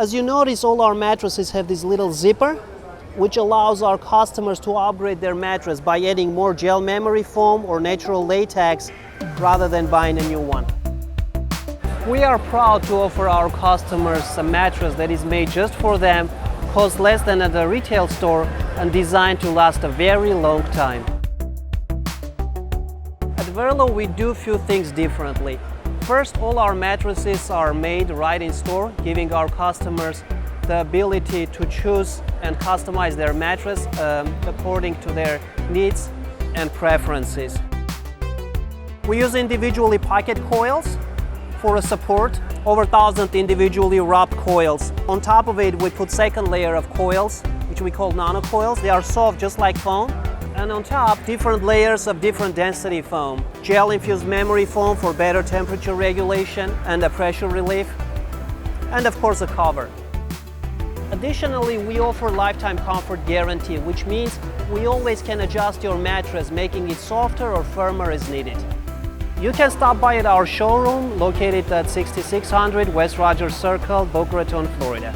As you notice, all our mattresses have this little zipper, which allows our customers to upgrade their mattress by adding more gel memory foam or natural latex rather than buying a new one. We are proud to offer our customers a mattress that is made just for them, costs less than at a retail store, and designed to last a very long time. At Verlo, we do a few things differently. First, all our mattresses are made right in store, giving our customers the ability to choose and customize their mattress according to their needs and preferences. We use individually pocket coils for a support, over 1,000 individually wrapped coils. On top of it, we put second layer of coils, which we call nano coils. They are soft just like foam. And on top, different layers of different density foam. Gel-infused memory foam for better temperature regulation and a pressure relief. And of course, a cover. Additionally, we offer lifetime comfort guarantee, which means we always can adjust your mattress, making it softer or firmer as needed. You can stop by at our showroom located at 6600 West Rogers Circle, Boca Raton, Florida.